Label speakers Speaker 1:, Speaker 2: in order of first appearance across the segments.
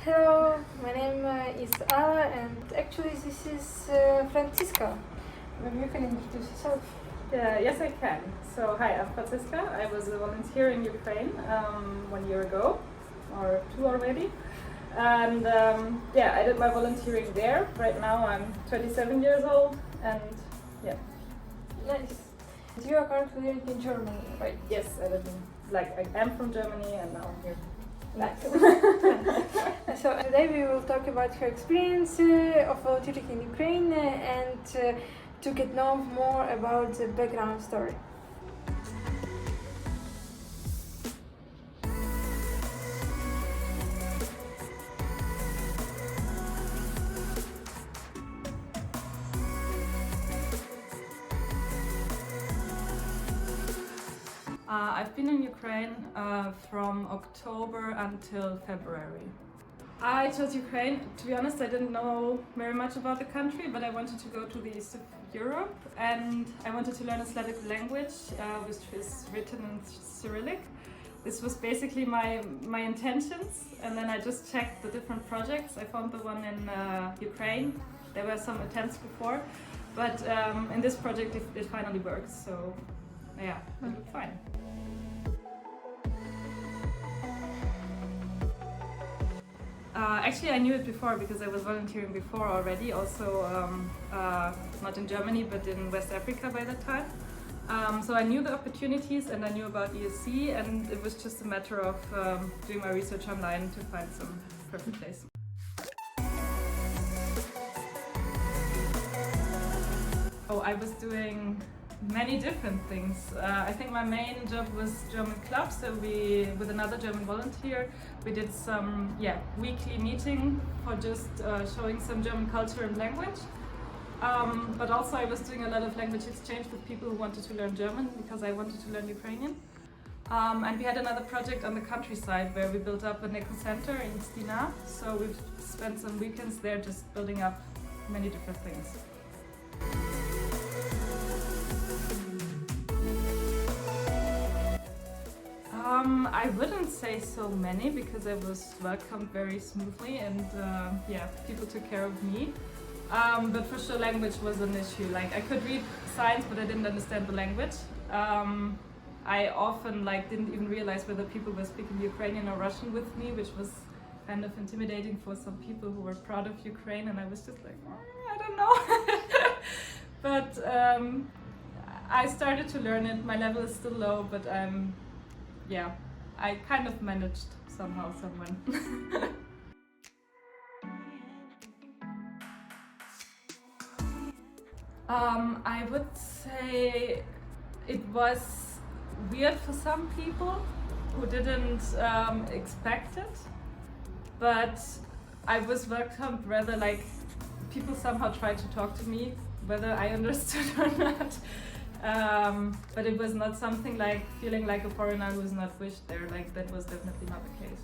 Speaker 1: Hello, my name is Ala, and actually this is Franziska. Maybe you can introduce yourself.
Speaker 2: Yes, I can. So, hi, I'm Franziska. I was a volunteer in Ukraine 1 year ago, or 2 already. And I did my volunteering there. Right now I'm 27 years old, and yeah.
Speaker 1: Nice. You are currently living in Germany, right?
Speaker 2: Yes, I live in, I am from Germany, and now I'm here.
Speaker 1: Nice. So today we will talk about her experience of volunteering in Ukraine and to get know more about the background story.
Speaker 2: I've been in Ukraine from October until February. I chose Ukraine. To be honest, I didn't know very much about the country, but I wanted to go to the east of Europe and I wanted to learn a Slavic language, which is written in Cyrillic. This was basically my intentions, and then I just checked the different projects. I found the one in Ukraine. There were some attempts before, but in this project it finally works, so yeah, it looked fine. Actually, I knew it before because I was volunteering before already, also not in Germany but in West Africa by that time. So I knew the opportunities and I knew about ESC, and it was just a matter of doing my research online to find some perfect place. Oh, I was doing many different things. I think my main job was German clubs, so with another German volunteer, we did some weekly meeting for just showing some German culture and language. But also I was doing a lot of language exchange with people who wanted to learn German because I wanted to learn Ukrainian. And we had another project on the countryside where we built up an eco center in Stina, so we've spent some weekends there just building up many different things. I wouldn't say so many because I was welcomed very smoothly and people took care of me. But for sure language was an issue. Like I could read signs but I didn't understand the language. I often didn't even realize whether people were speaking Ukrainian or Russian with me, which was kind of intimidating for some people who were proud of Ukraine, and I was just like, I don't know. But I started to learn it. My level is still low, but I kind of managed somehow, someone. I would say it was weird for some people who didn't expect it, but I was welcomed rather people somehow tried to talk to me, whether I understood or not. But it was not something like feeling like a foreigner who was not wished there. That was definitely not the case.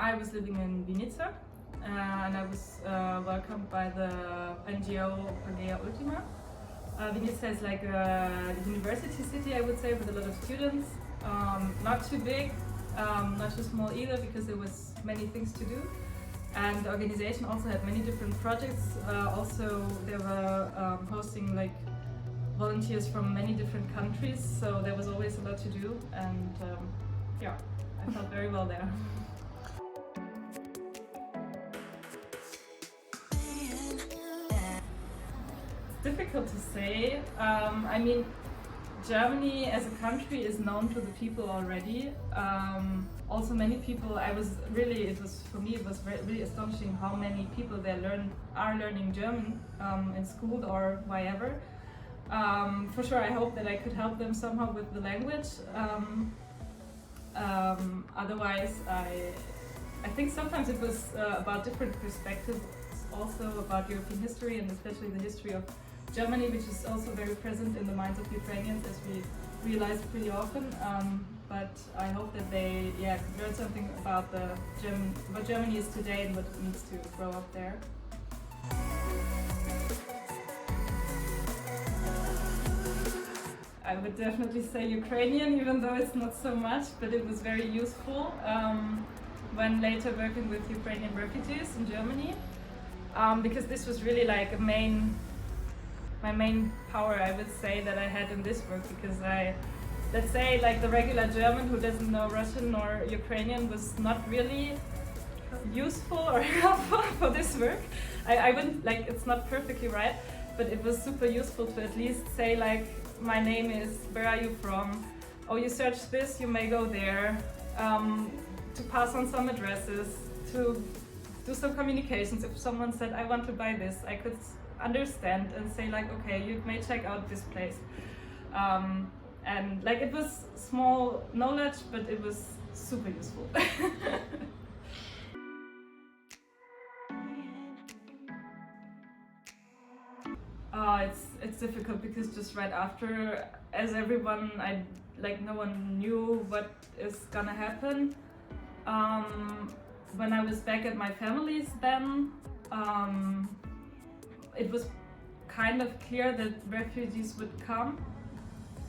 Speaker 2: I was living in Vinnytsia and I was welcomed by the Pangeya Ultima. Vinnytsia is like a university city, I would say, with a lot of students. Not too big, not too small either, because there was many things to do. And the organization also had many different projects. Also, they were hosting volunteers from many different countries, so there was always a lot to do. And I felt very well there. Difficult to say. I mean, Germany as a country is known to the people already. Also many people, for me it was really astonishing how many people there are learning German in school or wherever. For sure I hope that I could help them somehow with the language. Otherwise I think sometimes it was about different perspectives, also about European history and especially the history of Germany, which is also very present in the minds of Ukrainians, as we realize pretty often. But I hope that they could learn something about what Germany is today and what it needs to grow up there. I would definitely say Ukrainian, even though it's not so much, but it was very useful when later working with Ukrainian refugees in Germany, because this was really like my main power, I would say, that I had in this work, because let's say like the regular German who doesn't know Russian or Ukrainian was not really useful or helpful for this work. I wouldn't, like, it's not perfectly right, but it was super useful to at least say like, my name is, where are you from? Oh, you search this, you may go there. To pass on some addresses, to do some communications. If someone said, I want to buy this, I could understand and say like, okay, you may check out this place. And like, it was small knowledge, but it was super useful. It's difficult because just right after, as everyone, no one knew what is gonna happen. When I was back at my family's then, it was kind of clear that refugees would come.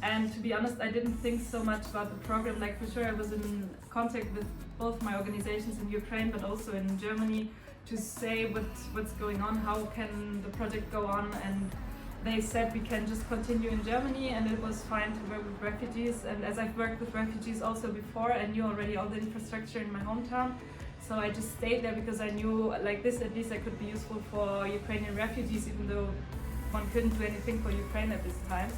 Speaker 2: And to be honest, I didn't think so much about the program. Like, for sure I was in contact with both my organizations in Ukraine but also in Germany to say what's going on, how can the project go on, and they said we can just continue in Germany and it was fine to work with refugees. And as I've worked with refugees also before, I knew already all the infrastructure in my hometown. So I just stayed there because I knew like this, at least I could be useful for Ukrainian refugees, even though one couldn't do anything for Ukraine at this time.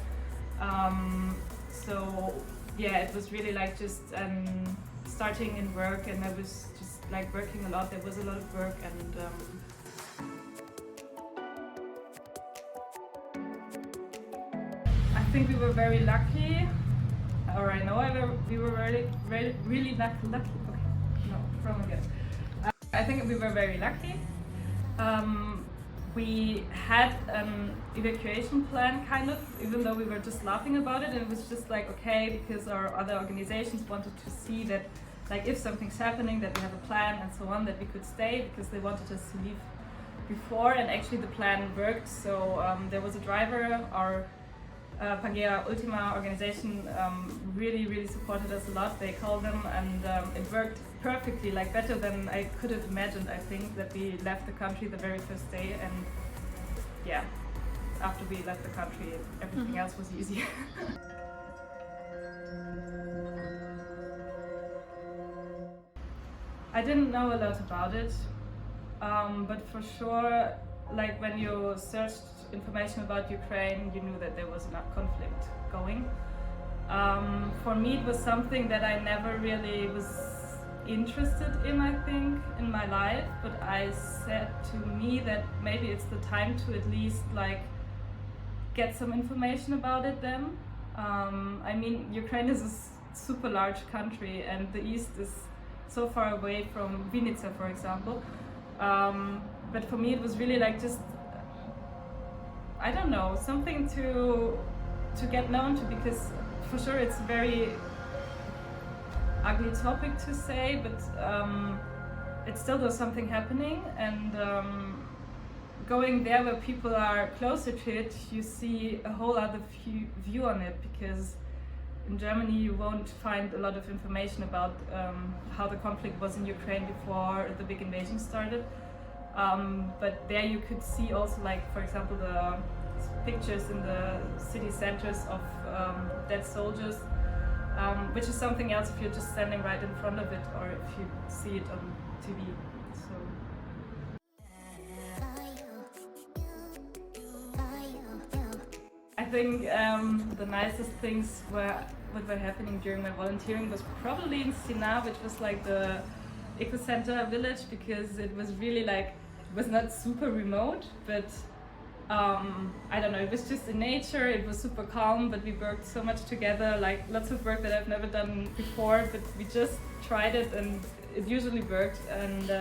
Speaker 2: So yeah, it was really like just starting in work, and I was just like working a lot. There was a lot of work, and I think we were very lucky, or I know we were really lucky. Okay, no, wrong again. I think we were very lucky. We had an evacuation plan, kind of, even though we were just laughing about it. And it was just like, okay, because our other organizations wanted to see that, like, if something's happening, that we have a plan and so on, that we could stay, because they wanted us to leave before. And actually the plan worked. So there was a driver, our Pangeya Ultima organization really supported us a lot. They called them, and it worked perfectly, like better than I could have imagined. I think that we left the country the very first day, and yeah, after we left the country, everything else was easier. I didn't know a lot about it, but for sure, like when you searched information about Ukraine, you knew that there was a conflict going. For me, it was something that I never really was interested in, I think, in my life, but I said to me that maybe it's the time to at least like get some information about it then. I mean, Ukraine is a super large country, and the east is so far away from Vinnytsia, for example. But for me, it was really like just, I don't know, something to get known to, because for sure it's a very ugly topic to say, but it's still there's something happening, and going there where people are closer to it, you see a whole other view on it, because in Germany you won't find a lot of information about how the conflict was in Ukraine before the big invasion started. But there you could see also, like, for example, the pictures in the city centers of dead soldiers, which is something else if you're just standing right in front of it, or if you see it on TV. So I think the nicest things what were happening during my volunteering was probably in Sina, which was like the eco-center village, because it was really like, it was not super remote, but I don't know, it was just in nature, it was super calm, but we worked so much together, like lots of work that I've never done before, but we just tried it and it usually worked. And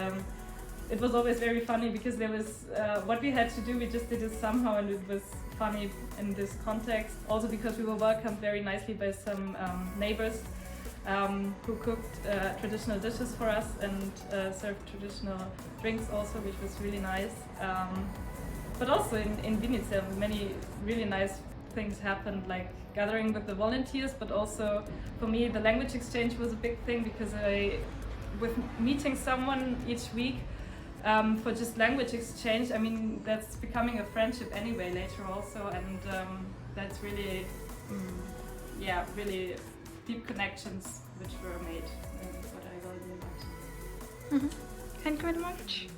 Speaker 2: it was always very funny, because there was, what we had to do, we just did it somehow, and it was funny in this context. Also because we were welcomed very nicely by some neighbors who cooked traditional dishes for us, and served traditional drinks also, which was really nice. But also in Vinnytsia, many really nice things happened, like gathering with the volunteers, but also for me the language exchange was a big thing, because with meeting someone each week for just language exchange, I mean, that's becoming a friendship anyway later also, and that's really, really deep connections which were made, and what I really liked.
Speaker 1: Thank you very much.